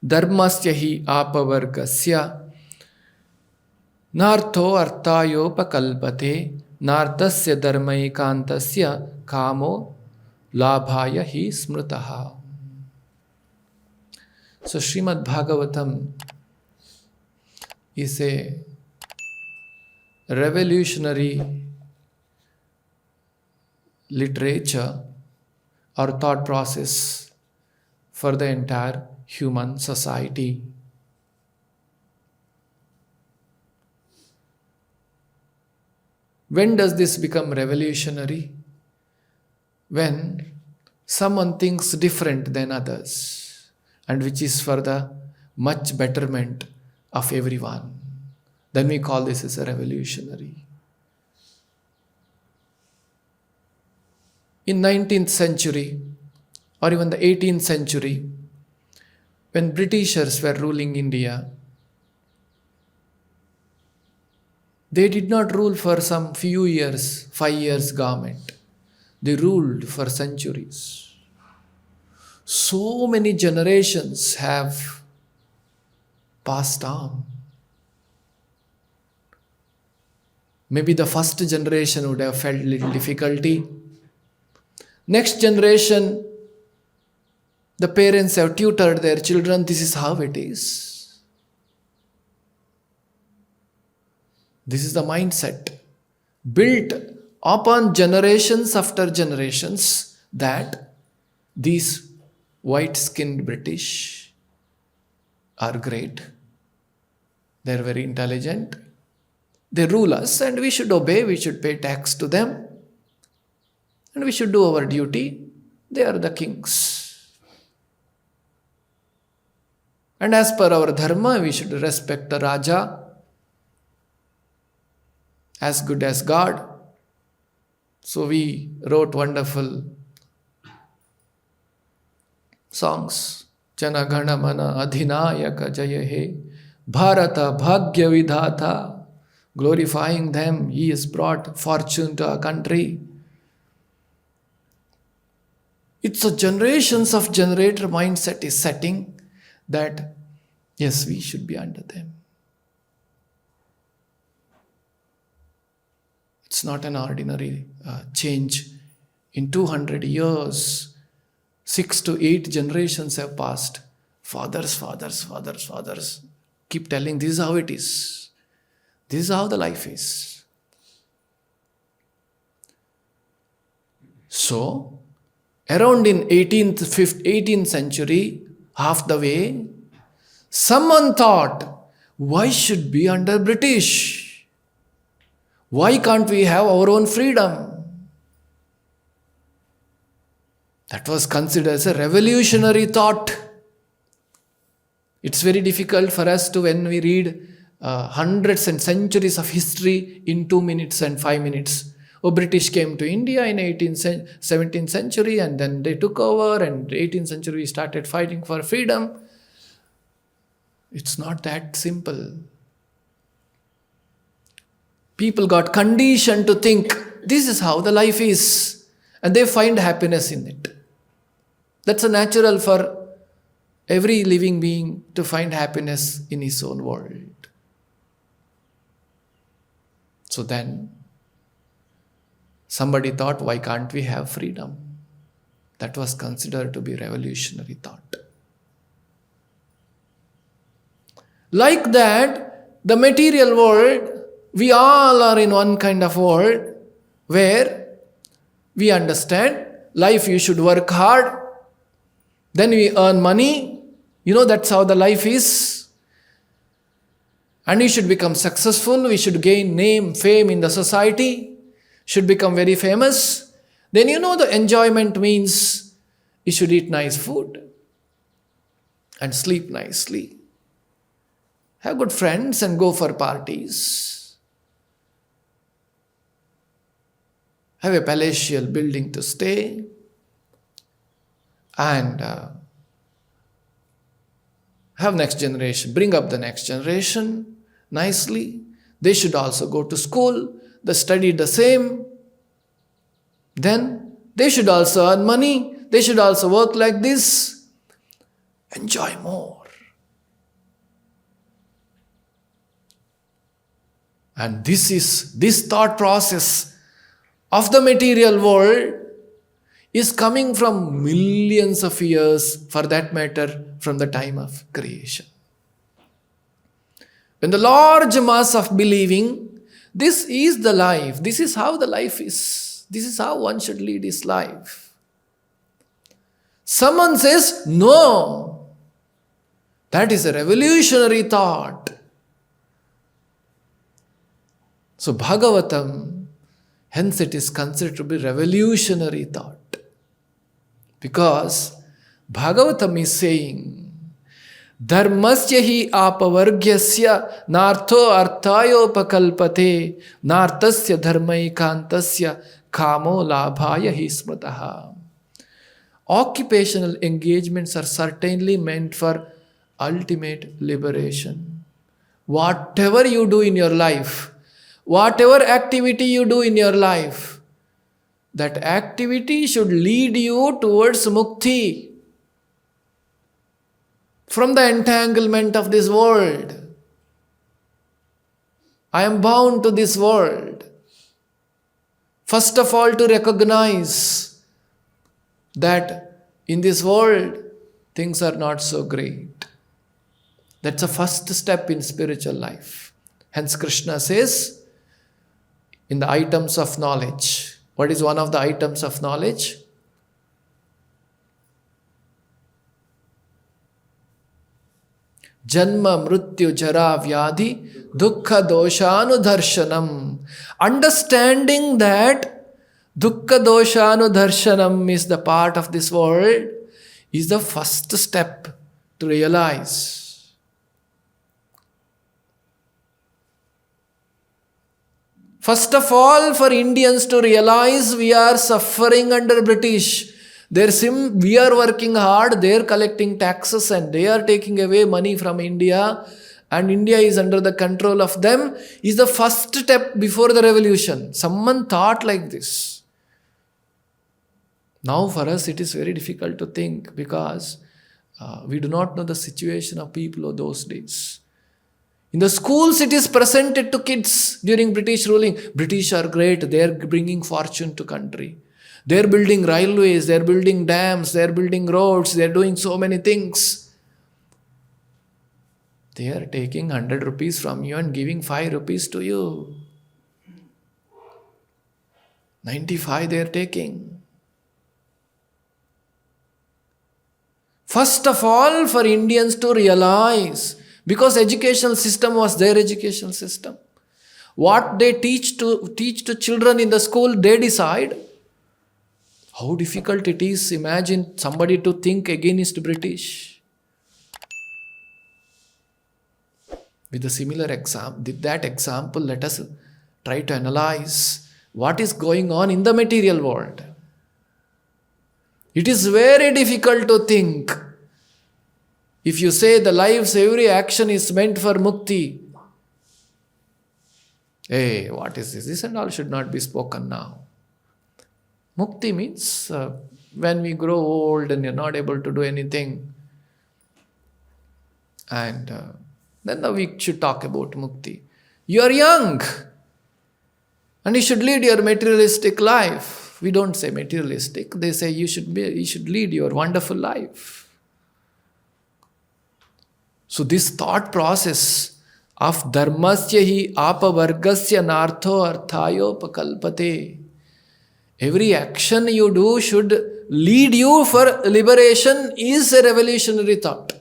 dharmasya hi apavargasya nartho arthayopakalpate nartasya dharmaikantasya kamo labhaya hi smritaha. So Srimad Bhagavatam is a revolutionary literature or thought process for the entire human society. When does this become revolutionary? When someone thinks different than others, and which is for the much betterment of everyone. Then we call this as a revolutionary. In 19th century or even the 18th century, when Britishers were ruling India, they did not rule for some few years, 5 years government. They ruled for centuries. So many generations have passed on. Maybe the first generation would have felt little difficulty. Next generation, the parents have tutored their children, this is how it is. This is the mindset built upon generations after generations that these white-skinned British are great. They are very intelligent. They rule us and we should obey, we should pay tax to them. And we should do our duty. They are the kings. And as per our dharma, we should respect the Raja as good as God. So we wrote wonderful songs. Jana Gana Mana Adhinayaka Jaya He Bharata Bhagya Vidhata. Glorifying them, he has brought fortune to our country. It's a generations of generator mindset is setting that yes, we should be under them. It's not an ordinary change. In 200 years, 6 to 8 generations have passed. Fathers keep telling this is how it is. This is how the life is. So, around in 18th century, half the way, someone thought, why should be under British? Why can't we have our own freedom? That was considered as a revolutionary thought. It's very difficult for us to, when we read hundreds and centuries of history in 2 minutes and 5 minutes. Oh, British came to India in 17th century and then they took over and 18th century started fighting for freedom. It's not that simple. People got conditioned to think this is how the life is and they find happiness in it. That's a natural for every living being to find happiness in his own world. So then, somebody thought, why can't we have freedom? That was considered to be revolutionary thought. Like that, the material world, we all are in one kind of world where we understand life you should work hard, then we earn money. That's how the life is. And we should become successful, we should gain name, fame in the society, should become very famous. Then the enjoyment means you should eat nice food and sleep nicely. Have good friends and go for parties. Have a palatial building to stay. And have next generation, bring up the next generation nicely. They should also go to school, they study the same. Then they should also earn money, they should also work like this. Enjoy more. And this thought process of the material world is coming from millions of years, for that matter, from the time of creation. When the large mass of believing, this is the life, this is how the life is, this is how one should lead his life. Someone says, no, that is a revolutionary thought. So Bhagavatam, hence it is considered to be revolutionary thought. Because Bhagavatam is saying, dharmasya hi apavargyasya nartho arthayopakalpate nartasya dharmaikantasya kamo labhaya hi smrataha. Occupational engagements are certainly meant for ultimate liberation. Whatever you do in your life, whatever activity you do in your life, that activity should lead you towards mukti from the entanglement of this world. I am bound to this world. First of all, to recognize that in this world, things are not so great. That's a first step in spiritual life. Hence Krishna says, in the items of knowledge, what is one of the items of knowledge? Janma, mrityu, jara, vyadhi, dukkha, doshanudarshanam. Understanding that dukkha, doshanudarshanam is the part of this world is the first step to realize. First of all, for Indians to realize we are suffering under British. We are working hard, they are collecting taxes and they are taking away money from India, and India is under the control of them, is the first step before the revolution. Someone thought like this. Now for us it is very difficult to think because we do not know the situation of people of those days. In the schools, it is presented to kids during British ruling. British are great. They are bringing fortune to country. They are building railways. They are building dams. They are building roads. They are doing so many things. They are taking 100 rupees from you and giving 5 rupees to you. 95 they are taking. First of all, for Indians to realize, because educational system was their educational system. What they teach to children in the school, they decide. How difficult it is, imagine somebody to think against British. With a similar example, let us try to analyze what is going on in the material world. It is very difficult to think. If you say the life's every action is meant for mukti, hey, what is this? This and all should not be spoken now. Mukti means when we grow old and you're not able to do anything, and then we should talk about mukti. You are young and you should lead your materialistic life. We don't say materialistic. They say you should lead your wonderful life. So this thought process of dharmasya hi apavargasya nartho arthayopakalpate. Every action you do should lead you for liberation is a revolutionary thought.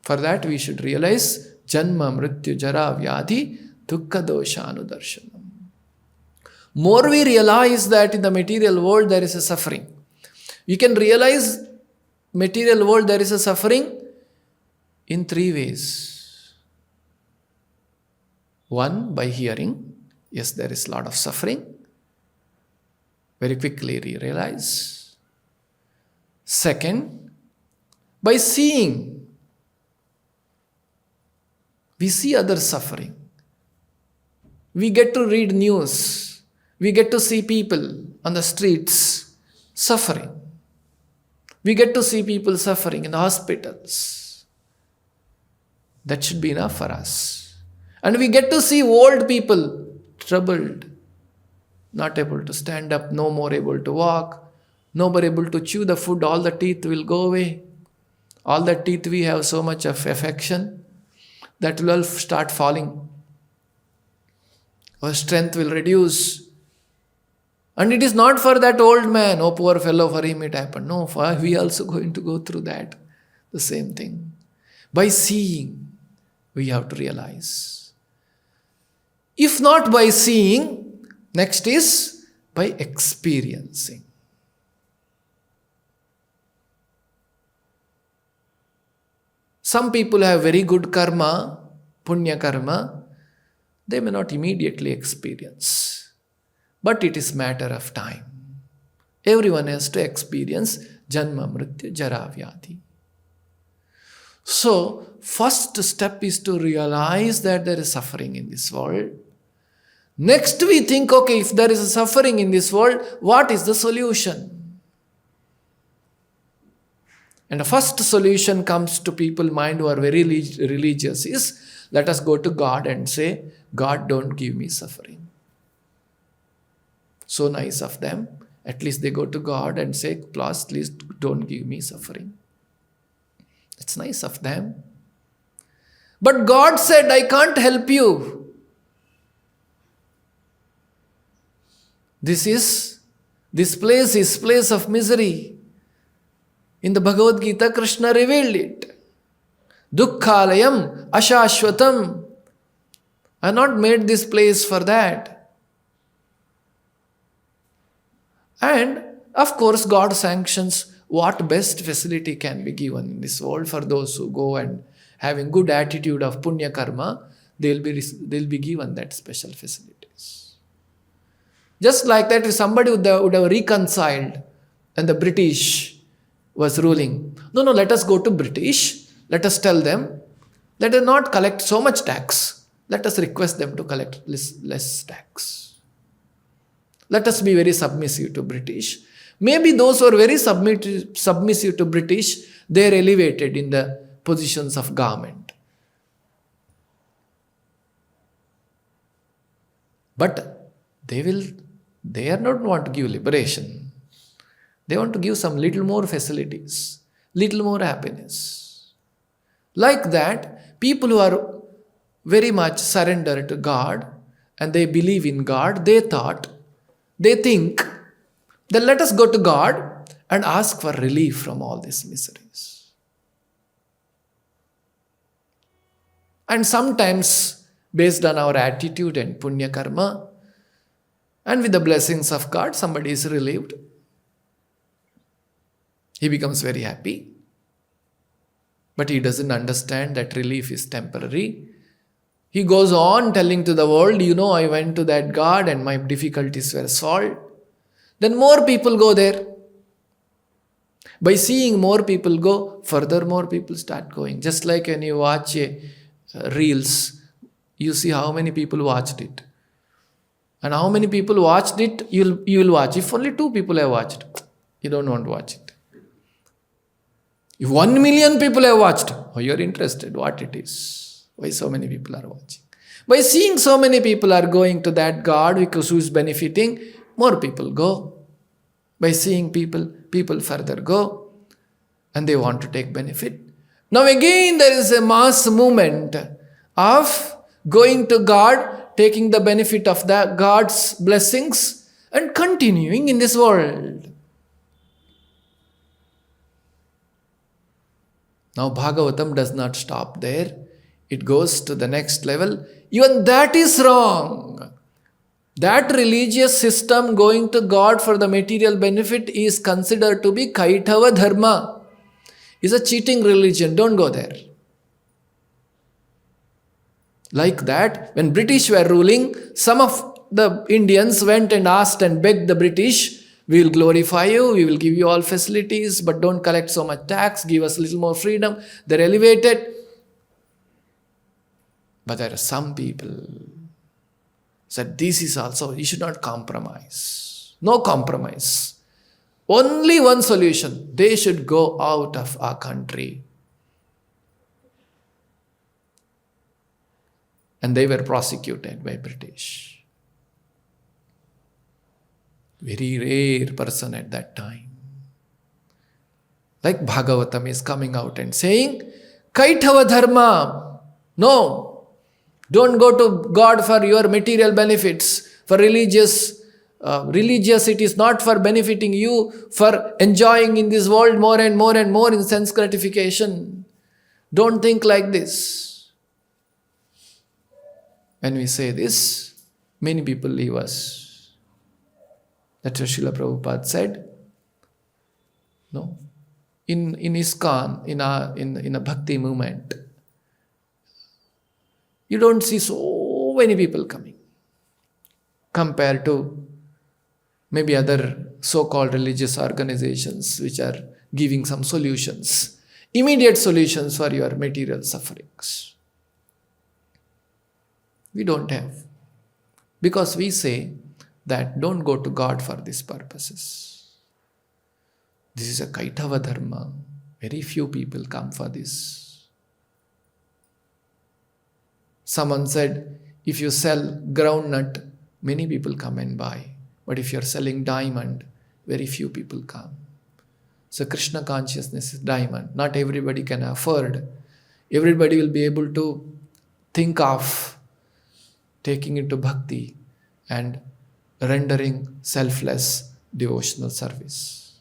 For that we should realize janma, mrityu, jara, vyadhi, dukkha, doshanudarshanam. More we realize that in the material world there is a suffering. We can realize material world there is a suffering in 3 ways. One, by hearing. Yes, there is a lot of suffering. Very quickly we realize. Second, by seeing. We see others suffering. We get to read news. We get to see people on the streets suffering. We get to see people suffering in the hospitals. That should be enough for us. And we get to see old people troubled, not able to stand up, no more able to walk, no more able to chew the food, all the teeth will go away. All the teeth we have so much of affection, that will all start falling. Our strength will reduce. And it is not for that old man, oh poor fellow, for him it happened. No, for we also going to go through that. The same thing. By seeing, we have to realize. If not by seeing, next is by experiencing. Some people have very good karma, punya karma, they may not immediately experience. But it is matter of time. Everyone has to experience janma, mrityu, jara, vyadhi. So, first step is to realize that there is suffering in this world. Next we think, okay, if there is a suffering in this world, what is the solution? And the first solution comes to people's mind who are very religious is, let us go to God and say, God, don't give me suffering. So nice of them. At least they go to God and say, please don't give me suffering. It's nice of them. But God said, I can't help you. This place is place of misery. In the Bhagavad Gita, Krishna revealed it. Dukkhalayam ashashvatam. I have not made this place for that. And of course, God sanctions what best facility can be given in this world for those who go and having good attitude of punya karma, they'll be given that special facilities. Just like that, if somebody would have reconciled and the British was ruling, no, let us go to British, let us tell them, let us not collect so much tax, let us request them to collect less tax. Let us be very submissive to British. Maybe those who are very submissive to British, they are elevated in the positions of government. But they are not want to give liberation. They want to give some little more facilities, little more happiness. Like that, people who are very much surrendered to God and they believe in God, they think that let us go to God and ask for relief from all these miseries. And sometimes, based on our attitude and punya karma, and with the blessings of God, somebody is relieved. He becomes very happy. But he doesn't understand that relief is temporary. He goes on telling to the world, I went to that God and my difficulties were solved. Then more people go there. By seeing more people go, further more people start going. Just like when you watch reels, you see how many people watched it. And how many people watched it, you will watch. If only 2 people have watched, you don't want to watch it. If 1 million people have watched, you're interested what it is. Why so many people are watching? By seeing so many people are going to that God because who is benefiting, more people go. By seeing people further go and they want to take benefit. Now again there is a mass movement of going to God, taking the benefit of the God's blessings and continuing in this world. Now Bhagavatam does not stop there. It goes to the next level. Even that is wrong. That religious system going to God for the material benefit is considered to be Kaitava dharma. Is a cheating religion. Don't go there. Like that, when British were ruling, some of the Indians went and asked and begged the British, we will glorify you, we will give you all facilities, but don't collect so much tax, give us a little more freedom. They're elevated. But there are some people said this is also, you should not compromise. No compromise. Only one solution. They should go out of our country. and they were prosecuted by British. Very rare person at that time. Like Bhagavatam is coming out and saying, Kaitava dharma. No, don't go to God for your material benefits, for religious it is not for benefiting you, for enjoying in this world more and more and more in sense gratification. Don't think like this. When we say this, many people leave us. That's what Srila Prabhupada said. No. In ISKCON, in a bhakti movement, you don't see so many people coming compared to maybe other so-called religious organizations which are giving some solutions, immediate solutions for your material sufferings. We don't have. Because we say that don't go to God for these purposes. This is a Kaitava dharma. Very few people come for this. Someone said, if you sell groundnut, many people come and buy. But if you're selling diamond, very few people come. So Krishna consciousness is diamond. Not everybody can afford. Everybody will be able to think of taking into bhakti and rendering selfless devotional service.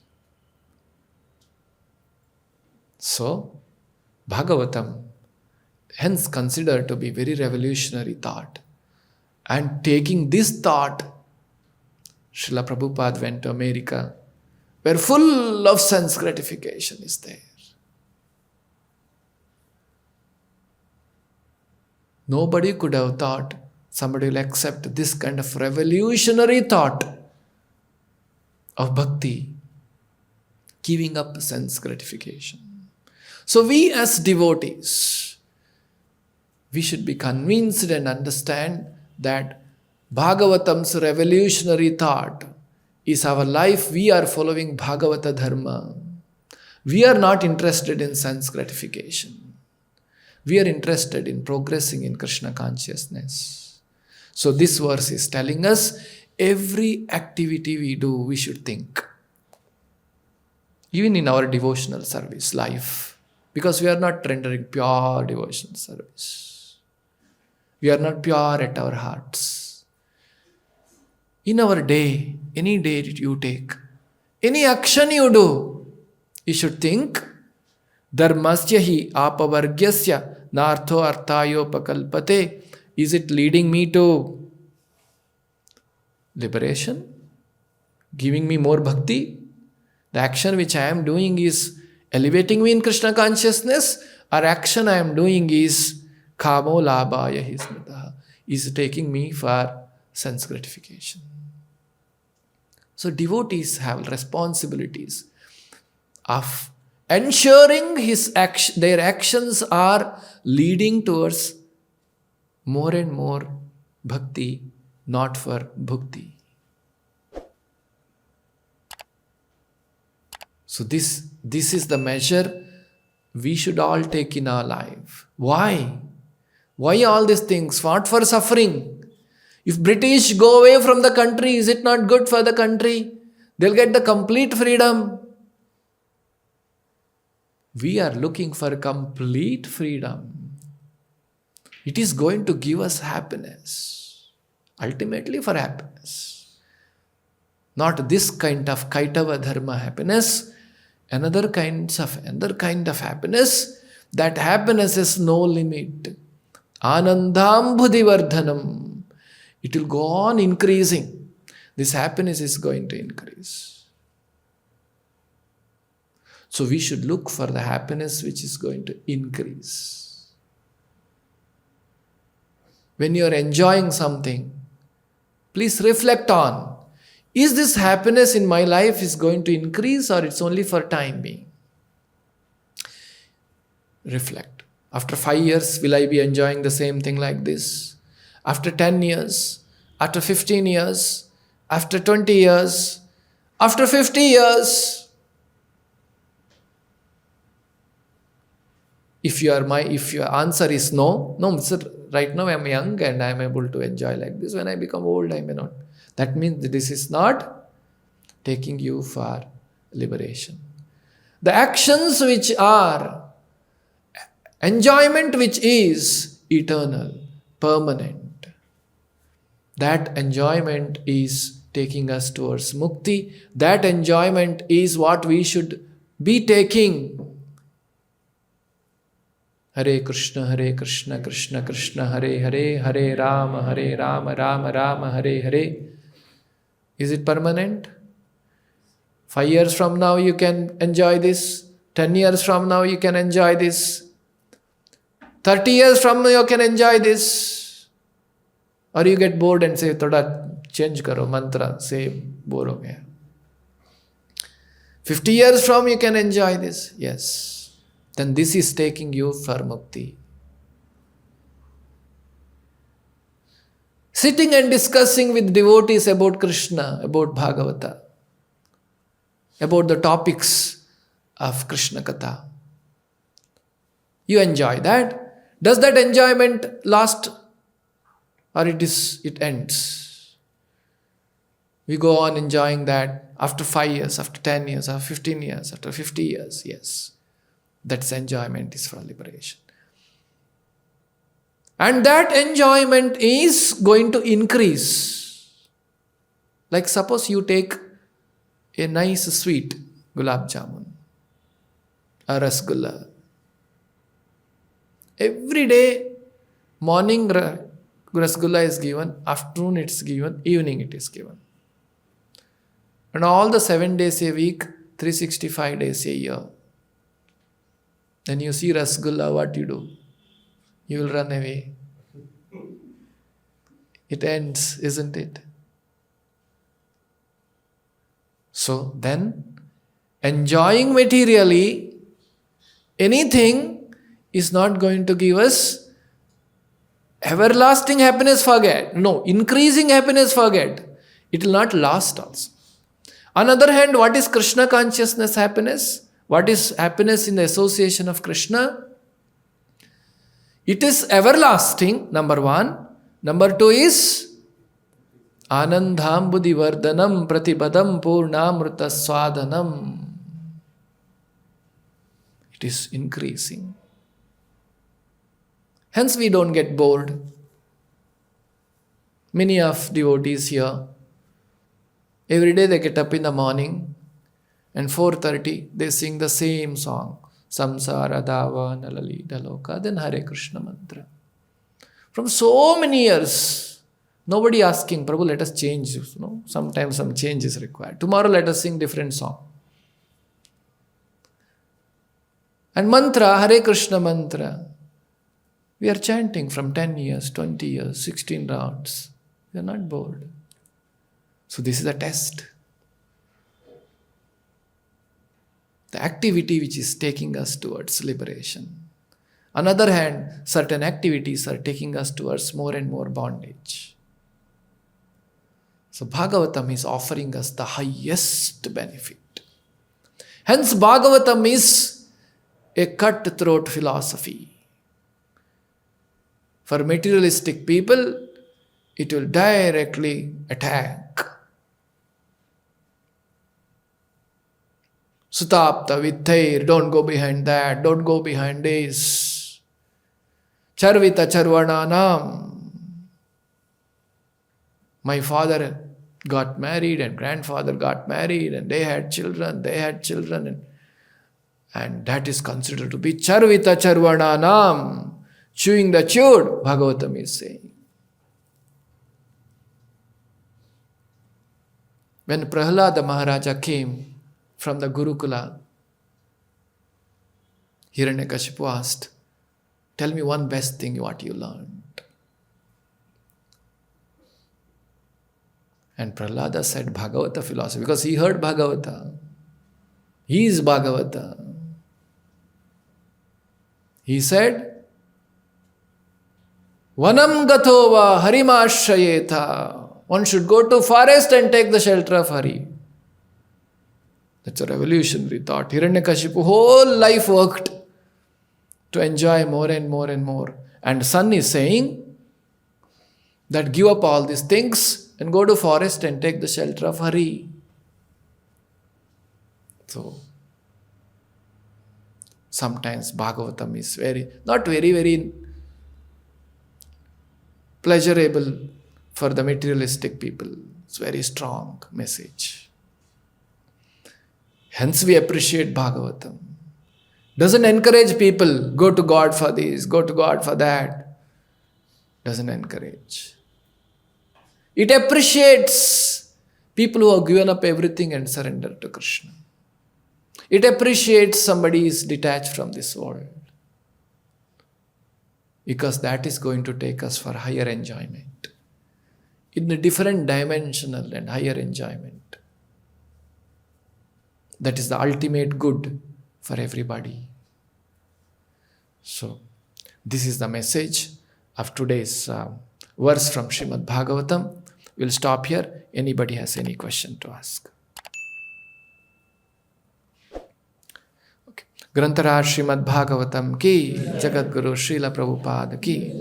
So, Bhagavatam, hence considered to be very revolutionary thought. And taking this thought, Srila Prabhupada went to America, where full of sense gratification is there. Nobody could have thought somebody will accept this kind of revolutionary thought of bhakti, giving up sense gratification. So we as devotees, we should be convinced and understand that Bhagavatam's revolutionary thought is our life. We are following Bhagavata dharma. We are not interested in sense gratification. We are interested in progressing in Krishna consciousness. So this verse is telling us every activity we do, we should think. Even in our devotional service life. Because we are not rendering pure devotional service. We are not pure at our hearts. In our day, any day that you take, any action you do, you should think, dharmasya hi apavargyasya nartho arthayo pakalpate. Is it leading me to liberation? Giving me more bhakti? The action which I am doing is elevating me in Krishna consciousness, or action I am doing is kamo labhaya hi smritaha, is taking me for sense gratification. So devotees have responsibilities of ensuring their actions are leading towards more and more bhakti, not for bhukti. So this is the measure we should all take in our life. Why? Why all these things? What for suffering? If British go away from the country, is it not good for the country? They'll get the complete freedom. We are looking for complete freedom. It is going to give us happiness. Ultimately for happiness. Not this kind of Kaitava dharma happiness. Another kind of happiness. That happiness has no limit. Anandam buddhivardhanam. It will go on increasing. This happiness is going to increase. So we should look for the happiness which is going to increase. When you are enjoying something, please reflect on, is this happiness in my life is going to increase or it's only for time being? Reflect. After 5 years, will I be enjoying the same thing like this? After 10 years, after 15 years, after 20 years, after 50 years. If your answer is no, it's a Right now I am young and I am able to enjoy like this. When I become old, I may not. That means that this is not taking you for liberation. The actions which are enjoyment, which is eternal, permanent, that enjoyment is taking us towards mukti. That enjoyment is what we should be taking. Hare Krishna, Krishna Krishna, Hare Hare, Hare Rama, Rama Rama, Hare Hare. Is it permanent? 5 years from now you can enjoy this. 10 years from now you can enjoy this. 30 years from now you can enjoy this. Or you get bored and say, thoda change karo, mantra, say, bore ho gaya. 50 years from you can enjoy this. Yes. Then this is taking you for mukti. Sitting and discussing with devotees about Krishna, about Bhagavata, about the topics of Krishna Katha. You enjoy that. Does that enjoyment last? Or it ends? We go on enjoying that after 5 years, after 10 years, after 15 years, after 50 years. Yes. That's enjoyment is for liberation. And that enjoyment is going to increase. Like suppose you take a nice sweet gulab jamun, a rasgulla. Every day, morning rasgulla is given, afternoon it's given, evening it is given. And all the 7 days a week, 365 days a year. Then you see rasgulla, what you do? You will run away. It ends, isn't it? So then, enjoying materially anything is not going to give us everlasting happiness, forget. No, increasing happiness, forget. It will not last also. On the other hand, what is Krishna consciousness happiness? What is happiness in the association of Krishna? It is everlasting, number one. Number two is Anandham Buddhi Vardhanam Pratibadam Purnamrita Swadanam. It is increasing. Hence we don't get bored. Many of devotees here, every day they get up in the morning and 4:30 they sing the same song. Samsara Dava Nalali Daloka, then Hare Krishna Mantra. From so many years, nobody asking, Prabhu, let us change. Sometimes some change is required. Tomorrow let us sing different song. And mantra, Hare Krishna Mantra, we are chanting from 10 years, 20 years, 16 rounds. We are not bored. So this is a test. The activity which is taking us towards liberation. On the other hand, certain activities are taking us towards more and more bondage. So Bhagavatam is offering us the highest benefit. Hence Bhagavatam is a cutthroat philosophy. For materialistic people, it will directly attack. Sutapta Vithair, don't go behind that, don't go behind this. Charvita Charvananam. My father got married and grandfather got married and they had children, and that is considered to be Charvita Charvananam, chewing the chewed, Bhagavatam is saying. When Prahlada Maharaja came from the Gurukula, Hiranyakashipu asked, tell me one best thing what you learned. And Prahlada said Bhagavata philosophy, because he heard Bhagavata. He is Bhagavata. He said, Vanam gatova harimashrayeta. One should go to forest and take the shelter of Hari. That's a revolutionary thought. Hiranyakashipu whole life worked to enjoy more and more and more. And son is saying, that give up all these things and go to forest and take the shelter of Hari. So, sometimes Bhagavatam is not very pleasurable for the materialistic people. It's very strong message. Hence we appreciate Bhagavatam. Doesn't encourage people, go to God for this, go to God for that. Doesn't encourage. It appreciates people who have given up everything and surrendered to Krishna. It appreciates somebody is detached from this world. Because that is going to take us for higher enjoyment. In a different dimensional and higher enjoyment. That is the ultimate good for everybody. So, this is the message of today's verse from Srimad Bhagavatam. We'll stop here. Anybody has any question to ask? Okay. Grantaraj Srimad Bhagavatam ki, Jagat Guru Srila Prabhupada ki.